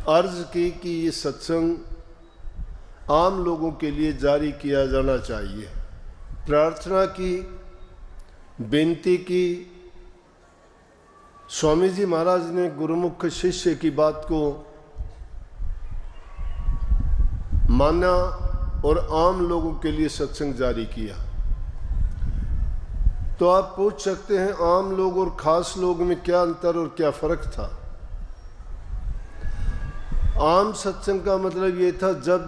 अर्ज की कि ये सत्संग आम लोगों के लिए जारी किया जाना चाहिए। प्रार्थना की, बेनती की। स्वामी जी महाराज ने गुरुमुख शिष्य की बात को माना और आम लोगों के लिए सत्संग जारी किया। तो आप पूछ सकते हैं आम लोग और खास लोग में क्या अंतर और क्या फर्क था। आम सत्संग का मतलब ये था, जब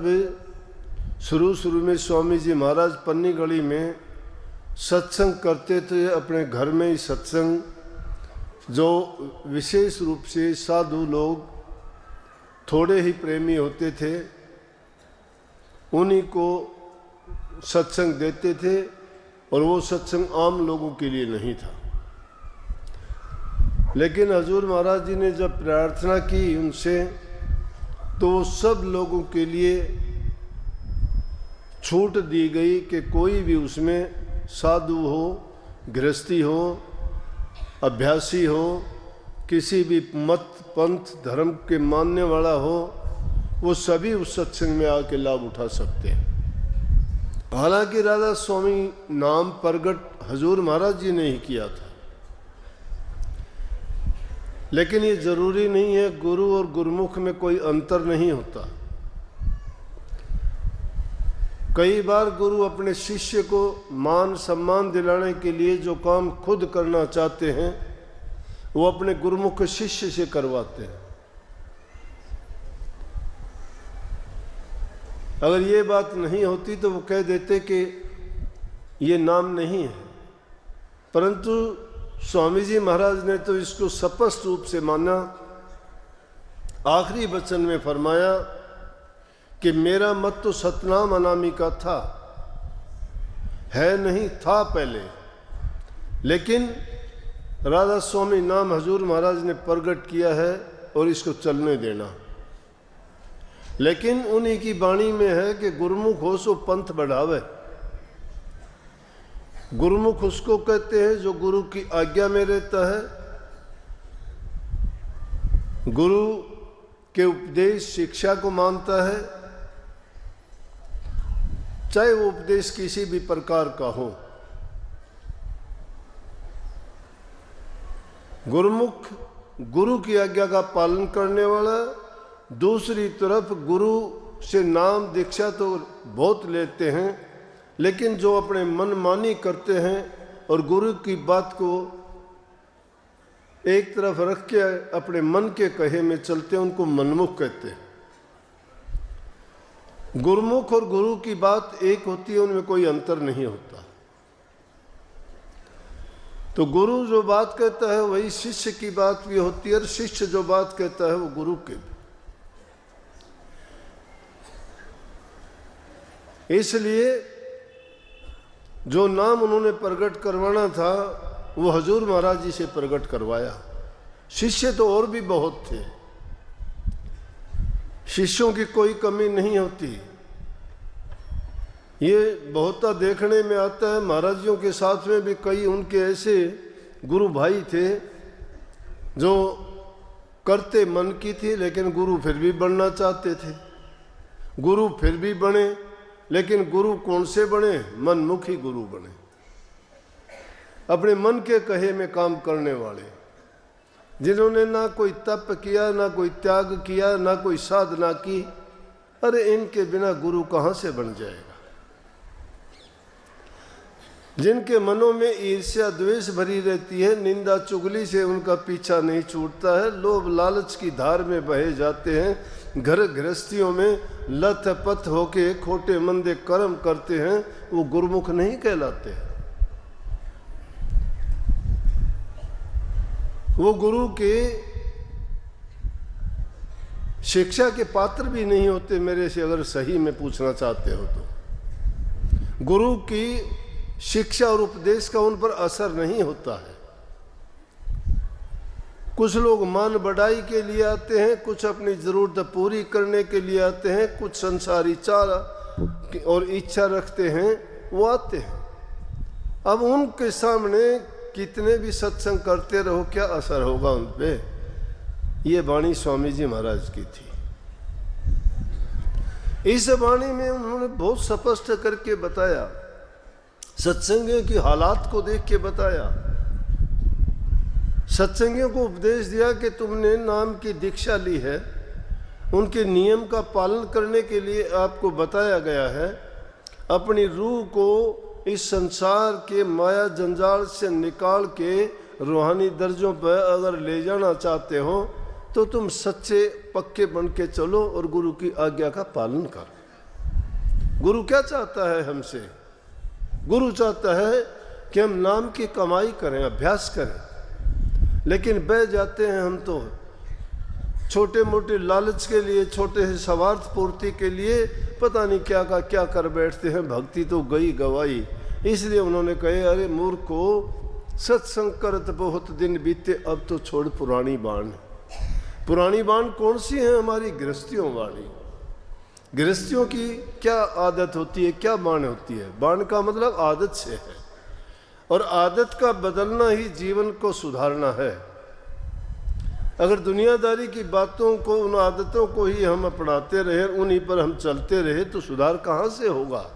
शुरू में स्वामी जी महाराज पन्नी गली में सत्संग करते थे, अपने घर में ही सत्संग, जो विशेष रूप से साधु लोग थोड़े ही प्रेमी होते थे उन्हीं को सत्संग देते थे, और वो सत्संग आम लोगों के लिए नहीं था। लेकिन हजूर महाराज जी ने जब प्रार्थना की उनसे, तो वो सब लोगों के लिए छूट दी गई कि कोई भी उसमें साधु हो, गृहस्थी हो, अभ्यासी हो, किसी भी मत पंथ धर्म के मानने वाला हो, वो सभी उस सत्संग में आके लाभ उठा सकते हैं। हालांकि राधा स्वामी नाम प्रगट हजूर महाराज जी ने ही किया था, लेकिन ये जरूरी नहीं है। गुरु और गुरुमुख में कोई अंतर नहीं होता। कई बार गुरु अपने शिष्य को मान सम्मान दिलाने के लिए जो काम खुद करना चाहते हैं वो अपने गुरुमुख शिष्य से करवाते हैं। अगर ये बात नहीं होती तो वो कह देते कि ये नाम नहीं है, परंतु स्वामी जी महाराज ने तो इसको स्पष्ट रूप से माना। आखिरी वचन में फरमाया कि मेरा मत तो सतनाम अनामी का था, है नहीं था पहले, लेकिन राधा स्वामी नाम हजूर महाराज ने प्रगट किया है और इसको चलने देना। लेकिन उन्हीं की वाणी में है कि गुरुमुख हो सो पंथ बढ़ावे। गुरुमुख उसको कहते हैं जो गुरु की आज्ञा में रहता है, गुरु के उपदेश शिक्षा को मानता है, चाहे वो उपदेश किसी भी प्रकार का हो। गुरुमुख गुरु की आज्ञा का पालन करने वाला। दूसरी तरफ गुरु से नाम दीक्षा तो बहुत लेते हैं, लेकिन जो अपने मनमानी करते हैं और गुरु की बात को एक तरफ रख के अपने मन के कहे में चलते हैं, उनको मनमुख कहते हैं। गुरुमुख और गुरु की बात एक होती है, उनमें कोई अंतर नहीं होता। तो गुरु जो बात कहता है वही शिष्य की बात भी होती है, और शिष्य जो बात कहता है वो गुरु के भी। इसलिए जो नाम उन्होंने प्रकट करवाना था वो हजूर महाराज जी से प्रकट करवाया। शिष्य तो और भी बहुत थे, शिष्यों की कोई कमी नहीं होती। ये बहुता देखने में आता है। महाराजियों के साथ में भी कई उनके ऐसे गुरु भाई थे जो करते मन की थी, लेकिन गुरु फिर भी बनना चाहते थे। गुरु फिर भी बने, लेकिन गुरु कौन से बने? मनमुखी गुरु बने, अपने मन के कहे में काम करने वाले, जिन्होंने ना कोई तप किया, ना कोई त्याग किया, ना कोई साधना की। अरे इनके बिना गुरु कहाँ से बन जाएगा? जिनके मनों में ईर्ष्या द्वेष भरी रहती है, निंदा चुगली से उनका पीछा नहीं छूटता है, लोभ लालच की धार में बहे जाते हैं, घर गृहस्थियों में लथ पथ होके खोटे मंदे कर्म करते हैं, वो गुरुमुख नहीं कहलाते। वो गुरु के शिक्षा के पात्र भी नहीं होते मेरे से, अगर सही में पूछना चाहते हो तो। गुरु की शिक्षा और उपदेश का उन पर असर नहीं होता है। कुछ लोग मान बढ़ाई के लिए आते हैं, कुछ अपनी जरूरत पूरी करने के लिए आते हैं, कुछ संसारी चाह और इच्छा रखते हैं, वो आते हैं। अब उनके सामने कितने भी सत्संग करते रहो, क्या असर होगा उन पे? ये वाणी स्वामी जी महाराज की थी। इस वाणी में उन्होंने बहुत स्पष्ट करके बताया, सत्संगियों की हालात को देख के बताया, सत्संगियों को उपदेश दिया कि तुमने नाम की दीक्षा ली है, उनके नियम का पालन करने के लिए आपको बताया गया है। अपनी रूह को इस संसार के माया जंजाल से निकाल के रूहानी दर्जों पर अगर ले जाना चाहते हो तो तुम सच्चे पक्के बन के चलो और गुरु की आज्ञा का पालन करो। गुरु क्या चाहता है हमसे? गुरु चाहता है कि हम नाम की कमाई करें, अभ्यास करें, लेकिन बह जाते हैं हम तो छोटे मोटे लालच के लिए, छोटे से स्वार्थ पूर्ति के लिए पता नहीं क्या का क्या कर बैठते हैं। भक्ति तो गई गवाई। इसलिए उन्होंने कहे, अरे मूर्खो, सत्संग करत बहुत दिन बीते, अब तो छोड़ पुरानी बाण। पुरानी बाण कौन सी है? हमारी गृहस्थियों वाली। गृहस्थियों की क्या आदत होती है, क्या बाण होती है? बाण का मतलब आदत से है, और आदत का बदलना ही जीवन को सुधारना है। अगर दुनियादारी की बातों को, उन आदतों को ही हम अपनाते रहे, उन्हीं पर हम चलते रहे, तो सुधार कहाँ से होगा?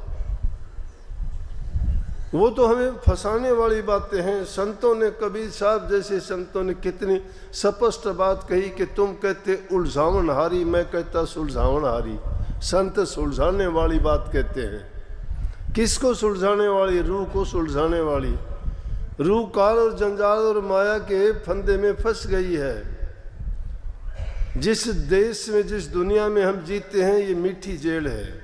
वो तो हमें फंसाने वाली बातें हैं। संतों ने, कबीर साहब जैसे संतों ने कितनी स्पष्ट बात कही कि तुम कहते उलझावन हारी, मैं कहता सुलझावन हारी। संत सुलझाने वाली बात कहते हैं। किसको सुलझाने वाली? रूह को सुलझाने वाली। रूह काल और जंजाल और माया के फंदे में फंस गई है। जिस देश में, जिस दुनिया में हम जीते हैं, ये मीठी जेल है।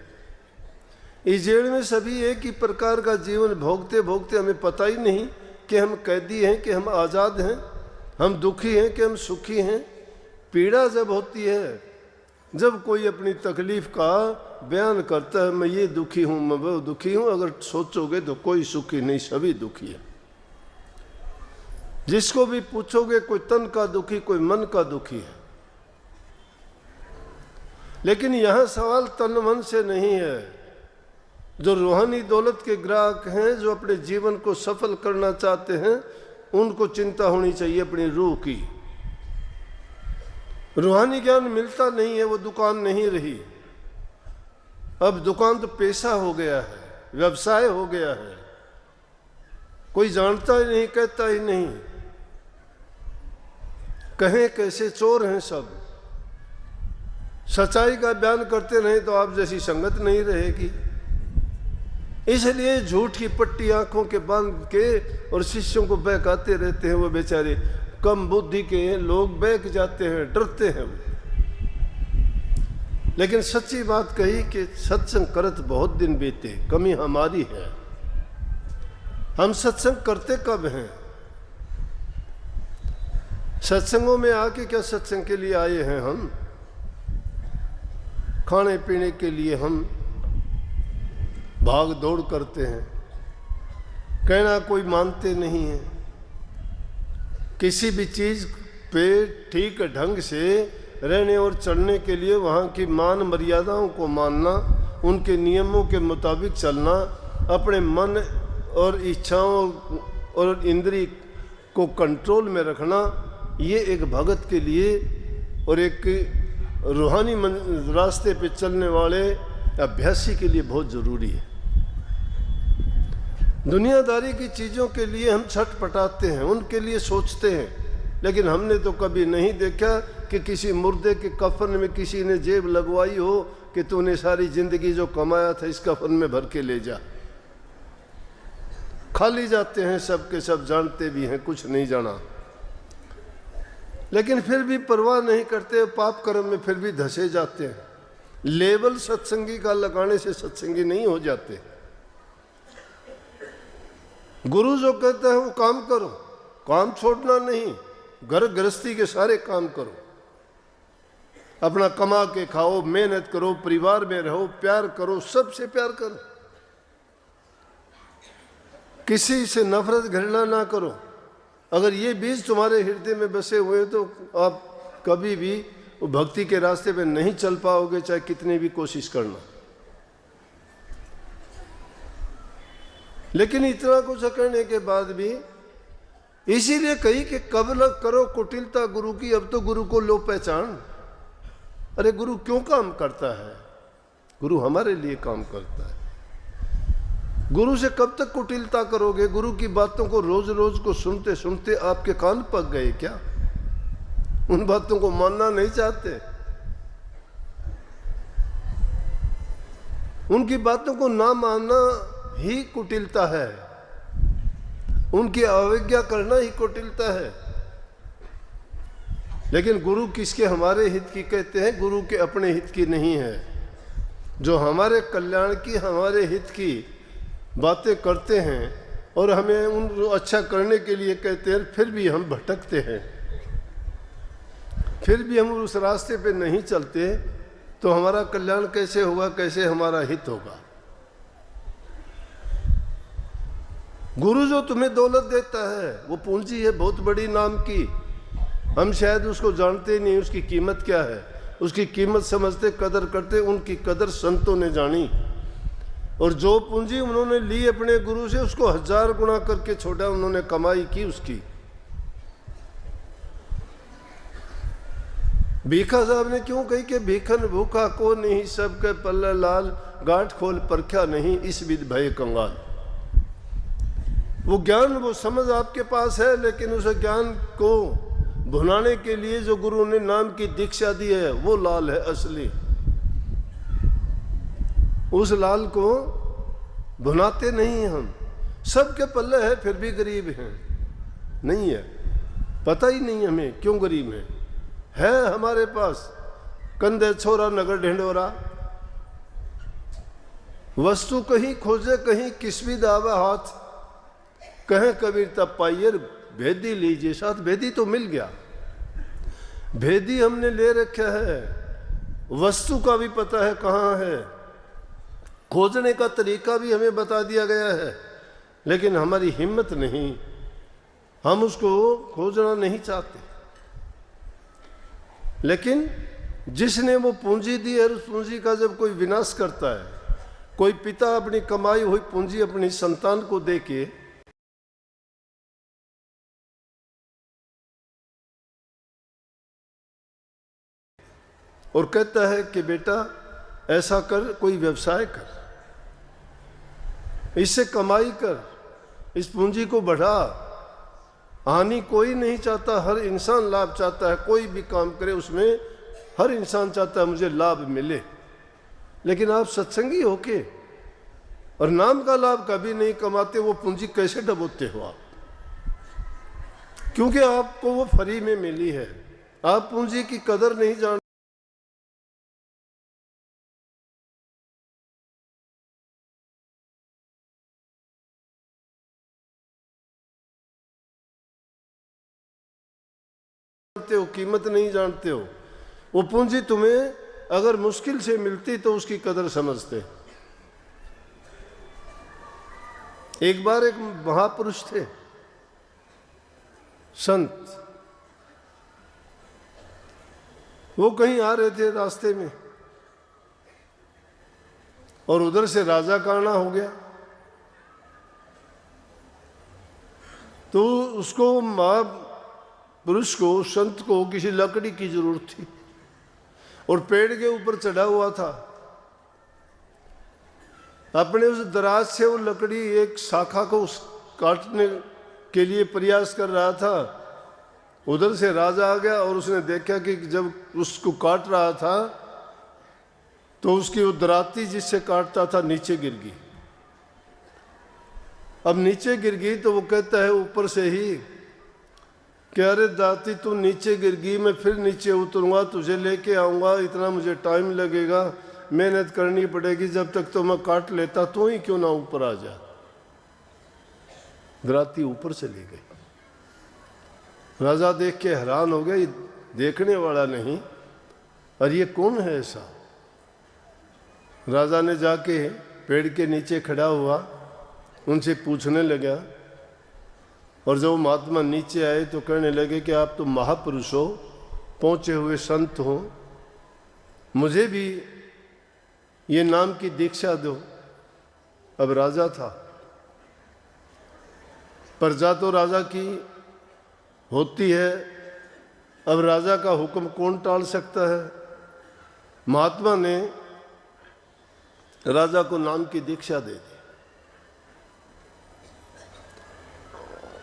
इस जेल में सभी एक ही प्रकार का जीवन भोगते भोगते हमें पता ही नहीं कि हम कैदी हैं कि हम आज़ाद हैं, हम दुखी हैं कि हम सुखी हैं। पीड़ा जब होती है, जब कोई अपनी तकलीफ का बयान करता है, मैं ये दुखी हूँ, मैं वो दुखी हूँ, अगर सोचोगे तो कोई सुखी नहीं, सभी दुखी है। जिसको भी पूछोगे, कोई तन का दुखी, कोई मन का दुखी है। लेकिन यहाँ सवाल तन मन से नहीं है। जो रूहानी दौलत के ग्राहक हैं, जो अपने जीवन को सफल करना चाहते हैं, उनको चिंता होनी चाहिए अपनी रूह की। रूहानी ज्ञान मिलता नहीं है, वो दुकान नहीं रही। अब दुकान तो पेशा हो गया है, व्यवसाय हो गया है। कोई जानता ही नहीं, कहता ही नहीं। कहें कैसे चोर हैं सब। सच्चाई का बयान करते रहे तो आप जैसी संगत नहीं रहेगी। इसलिए झूठ की पट्टी आंखों के बांध के और शिष्यों को बहकाते रहते हैं। वो बेचारे कम बुद्धि के लोग बहक जाते हैं, डरते हैं। लेकिन सच्ची बात कही कि सत्संग करत बहुत दिन बीते, कमी हमारी है। हम सत्संग करते कब हैं? सत्संगों में आके क्या सत्संग के लिए आए हैं? हम खाने पीने के लिए हम भाग दौड़ करते हैं। कहना कोई मानते नहीं है। किसी भी चीज़ पे ठीक ढंग से रहने और चलने के लिए वहाँ की मान मर्यादाओं को मानना, उनके नियमों के मुताबिक चलना, अपने मन और इच्छाओं और इंद्रिय को कंट्रोल में रखना, ये एक भगत के लिए और एक रूहानी रास्ते पे चलने वाले अभ्यासी के लिए बहुत ज़रूरी है। दुनियादारी की चीज़ों के लिए हम छटपटाते हैं, उनके लिए सोचते हैं, लेकिन हमने तो कभी नहीं देखा कि किसी मुर्दे के कफन में किसी ने जेब लगवाई हो कि तूने सारी ज़िंदगी जो कमाया था इस कफन में भर के ले जा। खाली जाते हैं सब के सब, जानते भी हैं कुछ नहीं जाना, लेकिन फिर भी परवाह नहीं करते, पाप कर्म में फिर भी धंसे जाते हैं। लेवल सत्संगी का लगाने से सत्संगी नहीं हो जाते। गुरु जो कहता है वो काम करो, काम छोड़ना नहीं। घर गृहस्थी के सारे काम करो, अपना कमा के खाओ, मेहनत करो, परिवार में रहो, प्यार करो, सबसे प्यार करो, किसी से नफरत घृणा ना करो। अगर ये बीज तुम्हारे हृदय में बसे हुए तो आप कभी भी भक्ति के रास्ते पे नहीं चल पाओगे, चाहे कितनी भी कोशिश करना। लेकिन इतना कुछ करने के बाद भी इसीलिए कही कि कब लग करो कुटिलता गुरु की, अब तो गुरु को लो पहचान। अरे गुरु क्यों काम करता है? गुरु हमारे लिए काम करता है। गुरु से कब तक कुटिलता करोगे? गुरु की बातों को रोज रोज को सुनते सुनते आपके कान पक गए क्या? उन बातों को मानना नहीं चाहते? उनकी बातों को ना मानना ही कुटिलता है, उनकी अवज्ञा करना ही कुटिलता है। लेकिन गुरु किसके हमारे हित की कहते हैं? गुरु के अपने हित की नहीं है। जो हमारे कल्याण की, हमारे हित की बातें करते हैं और हमें उन अच्छा करने के लिए कहते हैं, फिर भी हम भटकते हैं, फिर भी हम उस रास्ते पे नहीं चलते, तो हमारा कल्याण कैसे होगा? कैसे हमारा हित होगा? गुरु जो तुम्हें दौलत देता है वो पूंजी है बहुत बड़ी नाम की। हम शायद उसको जानते नहीं, उसकी कीमत क्या है। उसकी कीमत समझते, कदर करते, उनकी कदर संतों ने जानी। और जो पूंजी उन्होंने ली अपने गुरु से, उसको 1000 गुना करके छोड़ा उन्होंने कमाई की उसकी। भीखा साहब ने क्यों कही कि भीखन भूखा को नहीं, सबके पल्ले लाल, गांठ खोल परख्या नहीं, इस विध भय कंगाल। वो ज्ञान, वो समझ आपके पास है, लेकिन उस ज्ञान को भुनाने के लिए जो गुरु ने नाम की दीक्षा दी है, वो लाल है असली। उस लाल को भुनाते नहीं हम। सबके पल्ले है फिर भी गरीब हैं, नहीं है, पता ही नहीं हमें क्यों गरीब हैं। है हमारे पास कंधे छोरा नगर ढिंडोरा, वस्तु कहीं खोजे कहीं किसवी दावा हाथ, कहें कबीर तब पाइयर भेदी लीजिए साथ। भेदी तो मिल गया, भेदी हमने ले रखा है, वस्तु का भी पता है कहाँ है, खोजने का तरीका भी हमें बता दिया गया है, लेकिन हमारी हिम्मत नहीं, हम उसको खोजना नहीं चाहते। लेकिन जिसने वो पूंजी दी है, उस पूंजी का जब कोई विनाश करता है, कोई पिता अपनी कमाई हुई पूंजी अपनी संतान को दे के और कहता है कि बेटा ऐसा कर, कोई व्यवसाय कर, इससे कमाई कर, इस पूंजी को बढ़ा। हानि कोई नहीं चाहता, हर इंसान लाभ चाहता है। कोई भी काम करे उसमें हर इंसान चाहता है मुझे लाभ मिले। लेकिन आप सत्संगी होके और नाम का लाभ कभी नहीं कमाते, वो पूंजी कैसे डबोते हो आप? क्योंकि आपको वो फ्री में मिली है, आप पूंजी की कदर नहीं जानते। हो कीमत नहीं जानते हो। वो पूंजी तुम्हें अगर मुश्किल से मिलती तो उसकी कदर समझते। एक बार एक महापुरुष थे, संत, वो कहीं आ रहे थे रास्ते में और उधर से राजा का आना हो गया। तो उसको पुरुष को, संत को किसी लकड़ी की जरूरत थी और पेड़ के ऊपर चढ़ा हुआ था। अपने उस दराज से वो लकड़ी एक शाखा को काटने के लिए प्रयास कर रहा था। उधर से राजा आ गया और उसने देखा कि जब उसको काट रहा था तो उसकी वो दराती जिससे काटता था नीचे गिर गई। अब नीचे गिर गई तो वो कहता है ऊपर से ही कि अरे दाती तू नीचे गिर गई, मैं फिर नीचे उतरूंगा, तुझे लेके आऊंगा, इतना मुझे टाइम लगेगा, मेहनत करनी पड़ेगी, जब तक तो मैं काट लेता, तो ही क्यों ना ऊपर आ जा। दराती ऊपर चली गई। राजा देख के हैरान हो गया, ये देखने वाला नहीं, और ये कौन है ऐसा। राजा ने जाके पेड़ के नीचे खड़ा हुआ, उनसे पूछने लगा, और जब महात्मा नीचे आए तो कहने लगे कि आप तो महापुरुष हो, पहुँचे हुए संत हो, मुझे भी ये नाम की दीक्षा दो। अब राजा था, प्रजा तो राजा की होती है, अब राजा का हुक्म कौन टाल सकता है। महात्मा ने राजा को नाम की दीक्षा दे दी।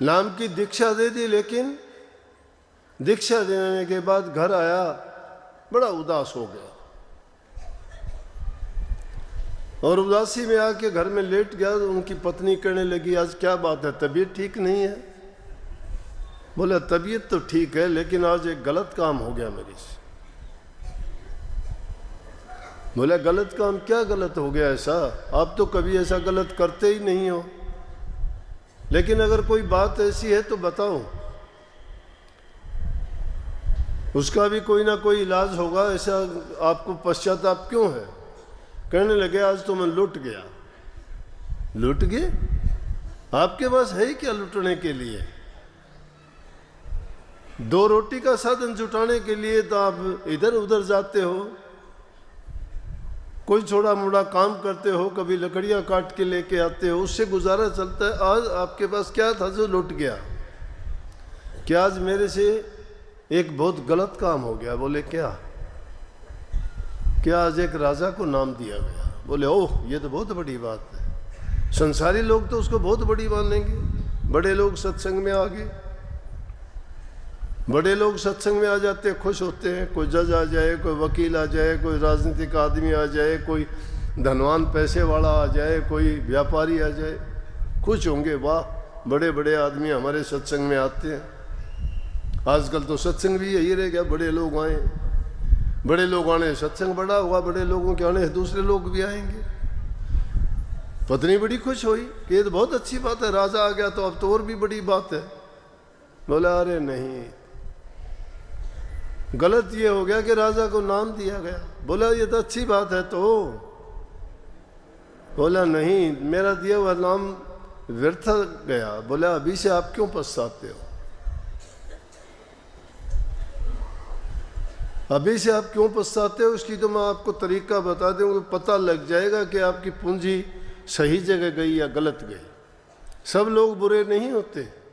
नाम की दीक्षा दे दी, लेकिन दीक्षा देने के बाद घर आया, बड़ा उदास हो गया और उदासी में आके घर में लेट गया। तो उनकी पत्नी कहने लगी, आज क्या बात है, तबीयत ठीक नहीं है? बोला, तबीयत तो ठीक है, लेकिन आज एक गलत काम हो गया मेरे से। बोला, गलत काम? क्या गलत हो गया ऐसा? आप तो कभी ऐसा गलत करते ही नहीं हो, लेकिन अगर कोई बात ऐसी है तो बताओ, उसका भी कोई ना कोई इलाज होगा, ऐसा आपको पश्चाताप क्यों है? कहने लगे, आज तो मैं लुट गया। लुट गए? आपके पास है ही क्या लुटने के लिए? 2 रोटी का साधन जुटाने के लिए तो आप इधर उधर जाते हो, कोई छोटा मोटा काम करते हो, कभी लकड़ियां काट के लेके आते हो, उससे गुजारा चलता है। आज आपके पास क्या था जो लुट गया? क्या आज मेरे से एक बहुत गलत काम हो गया? बोले, क्या? क्या आज एक राजा को नाम दिया गया? बोले, ओह, ये तो बहुत बड़ी बात है। संसारी लोग तो उसको बहुत बड़ी मानेंगे। बड़े लोग सत्संग में आ गए, बड़े लोग सत्संग में आ जाते हैं, खुश होते हैं। कोई जज आ जाए, कोई वकील आ जाए, कोई राजनीतिक आदमी आ जाए, कोई धनवान पैसे वाला आ जाए, कोई व्यापारी आ जाए, खुश होंगे, वाह बड़े बड़े आदमी हमारे सत्संग में आते हैं। आजकल तो सत्संग भी यही रह गया, बड़े लोग आए, बड़े लोग आने सत्संग बड़ा हुआ, बड़े लोगों के आने दूसरे लोग भी आएंगे। पत्नी बड़ी खुश हुई कि ये तो बहुत अच्छी बात है, राजा आ गया तो अब तो और भी बड़ी बात है। बोला, अरे नहीं, गलत ये हो गया कि राजा को नाम दिया गया। बोला, ये तो अच्छी बात है तो। बोला, नहीं, मेरा दिया हुआ नाम व्यर्थ गया। बोला, अभी से आप क्यों पछताते हो? अभी से आप क्यों पछताते हो? इसकी तो मैं आपको तरीका बता दूं तो पता लग जाएगा कि आपकी पूंजी सही जगह गई या गलत गई। सब लोग बुरे नहीं होते।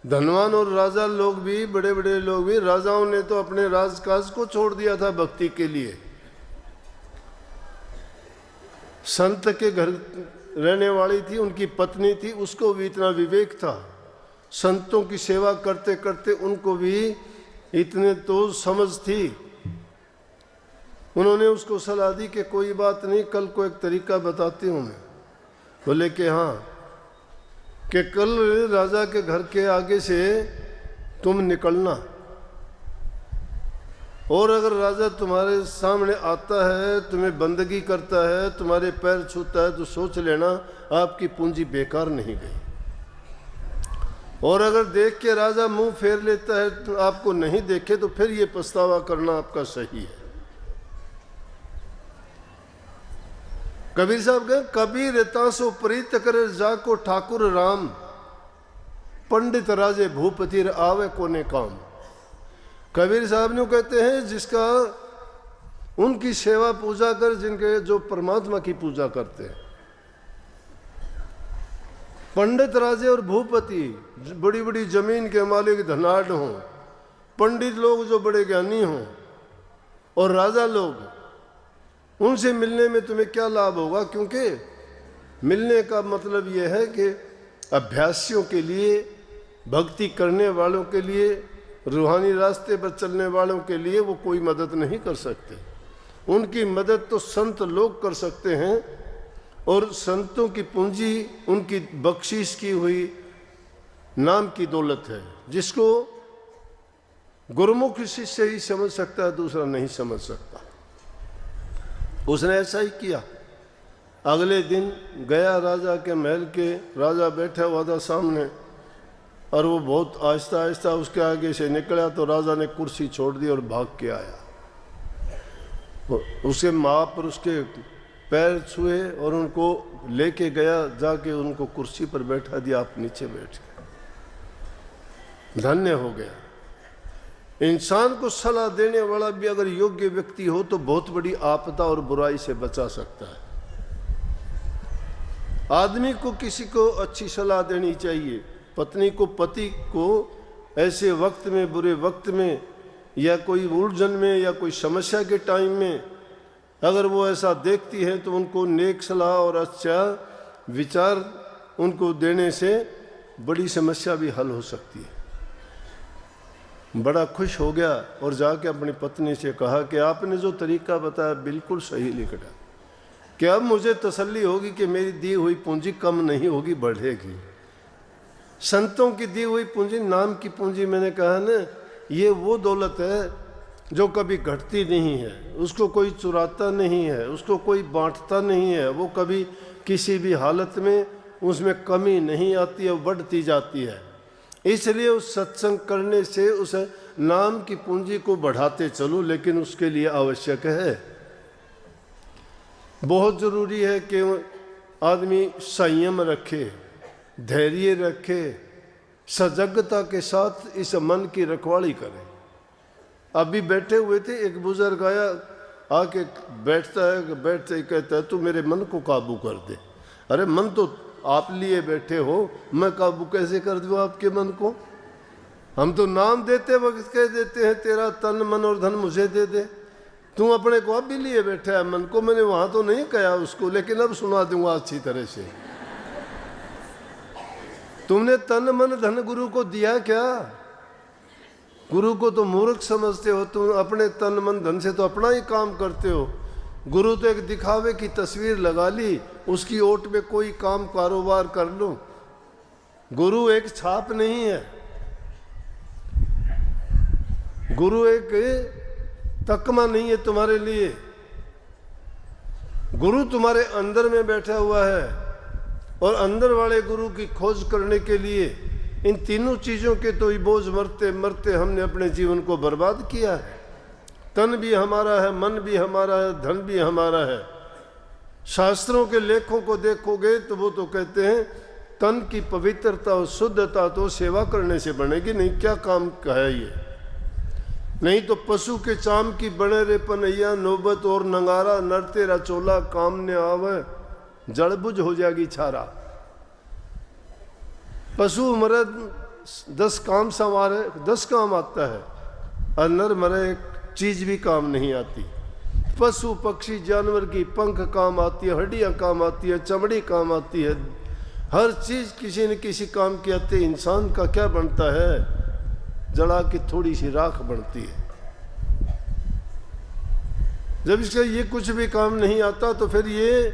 धनवान और राजा लोग भी, बड़े बड़े लोग भी, राजाओं ने तो अपने राजकाज को छोड़ दिया था भक्ति के लिए। संत के घर रहने वाली थी, उनकी पत्नी थी, उसको भी इतना विवेक था। संतों की सेवा करते करते उनको भी इतने तो समझ थी। उन्होंने उसको सलाह दी कि कोई बात नहीं, कल को एक तरीका बताती हूँ मैं। बोले कि हाँ, कि कल राजा के घर के आगे से तुम निकलना, और अगर राजा तुम्हारे सामने आता है, तुम्हें बंदगी करता है, तुम्हारे पैर छूता है, तो सोच लेना आपकी पूंजी बेकार नहीं गई। और अगर देख के राजा मुंह फेर लेता है तो आपको नहीं देखे, तो फिर ये पछतावा करना आपका सही है। कबीर साहब कहे, कबीर तासो प्रीत करे जाको ठाकुर राम, पंडित राजे भूपति आवे कोने काम। कबीर साहब ने कहते हैं, जिसका उनकी सेवा पूजा कर, जिनके जो परमात्मा की पूजा करते हैं। पंडित राजे और भूपति, बड़ी बड़ी जमीन के मालिक धनाढ़ हों, पंडित लोग जो बड़े ज्ञानी हों, और राजा लोग, उनसे मिलने में तुम्हें क्या लाभ होगा? क्योंकि मिलने का मतलब यह है कि अभ्यासियों के लिए, भक्ति करने वालों के लिए, रूहानी रास्ते पर चलने वालों के लिए वो कोई मदद नहीं कर सकते। उनकी मदद तो संत लोग कर सकते हैं, और संतों की पूंजी उनकी बख्शिश की हुई नाम की दौलत है, जिसको गुरुमुख शिष्य ही समझ सकता है, दूसरा नहीं समझ सकता। उसने ऐसा ही किया। अगले दिन गया राजा के महल के, राजा बैठा हुआ था सामने, और वो बहुत आहिस्ता आहिस्ता उसके आगे से निकला, तो राजा ने कुर्सी छोड़ दी और भाग के आया। उसके माँ पर उसके पैर छुए और उनको लेके गया, जाके उनको कुर्सी पर बैठा दिया, आप नीचे बैठ गए। धन्य हो गया। इंसान को सलाह देने वाला भी अगर योग्य व्यक्ति हो तो बहुत बड़ी आपदा और बुराई से बचा सकता है। आदमी को किसी को अच्छी सलाह देनी चाहिए। पत्नी को पति को ऐसे वक्त में, बुरे वक्त में, या कोई उलझन में, या कोई समस्या के टाइम में अगर वो ऐसा देखती है तो उनको नेक सलाह और अच्छा विचार उनको देने से बड़ी समस्या भी हल हो सकती है। बड़ा खुश हो गया और जाके अपनी पत्नी से कहा कि आपने जो तरीका बताया बिल्कुल सही लिखा, कि अब मुझे तसल्ली होगी कि मेरी दी हुई पूंजी कम नहीं होगी, बढ़ेगी। संतों की दी हुई पूंजी नाम की पूंजी, मैंने कहा ना, ये वो दौलत है जो कभी घटती नहीं है, उसको कोई चुराता नहीं है, उसको कोई बांटता नहीं है, वो कभी किसी भी हालत में उसमें कमी नहीं आती है, बढ़ती जाती है। इसलिए उस सत्संग करने से उस नाम की पूंजी को बढ़ाते चलो, लेकिन उसके लिए आवश्यक है, बहुत ज़रूरी है कि आदमी संयम रखे, धैर्य रखे, सजगता के साथ इस मन की रखवाली करे। अभी बैठे हुए थे, एक बुजुर्ग आया, आके बैठता है, बैठते ही कहता है तू मेरे मन को काबू कर दे। अरे मन तो आप लिए बैठे हो, मैं काबू कैसे कर दूँ आपके मन को? हम तो नाम देते वक्त कह देते हैं तेरा तन मन और धन मुझे दे दे। तू अपने को अब भी लिए बैठा है मन को, मैंने वहां तो नहीं कहा उसको, लेकिन अब सुना दूंगा अच्छी तरह से। तुमने तन मन धन गुरु को दिया क्या? गुरु को तो मूर्ख समझते हो, तुम अपने तन मन धन से तो अपना ही काम करते हो। गुरु तो एक दिखावे की तस्वीर लगा ली, उसकी ओट में कोई काम कारोबार कर लो। गुरु एक छाप नहीं है, गुरु एक तकमा नहीं है तुम्हारे लिए। गुरु तुम्हारे अंदर में बैठा हुआ है, और अंदर वाले गुरु की खोज करने के लिए इन तीनों चीज़ों के तो ही बोझ मरते मरते हमने अपने जीवन को बर्बाद किया है। तन भी हमारा है, मन भी हमारा है, धन भी हमारा है। शास्त्रों के लेखों को देखोगे तो वो तो कहते हैं तन की पवित्रता और शुद्धता तो सेवा करने से बनेगी, नहीं क्या काम का है ये? नहीं तो पशु के चाम की बने रे पनैया, नौबत और नंगारा, नर तेरा चोला काम ने आवे, जड़बुझ हो जाएगी छारा। पशु मरे 10 काम संवारे, 10 काम आता है, और नर मरे एक चीज भी काम नहीं आती। पशु पक्षी जानवर की पंख काम आती है, हड्डियां काम आती है, चमड़ी काम आती है, हर चीज किसी न किसी काम की आती है। इंसान का क्या बनता है? जला की थोड़ी सी राख बनती है। जब इसका ये कुछ भी काम नहीं आता तो फिर ये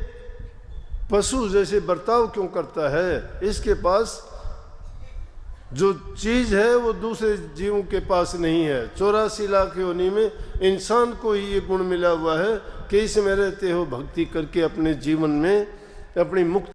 पशु जैसे बर्ताव क्यों करता है? इसके पास जो चीज है वो दूसरे जीवों के पास नहीं है। 84 लाख योनि में इंसान को ही ये गुण मिला हुआ है कि इसमें रहते हो भक्ति करके अपने जीवन में अपनी मुक्ति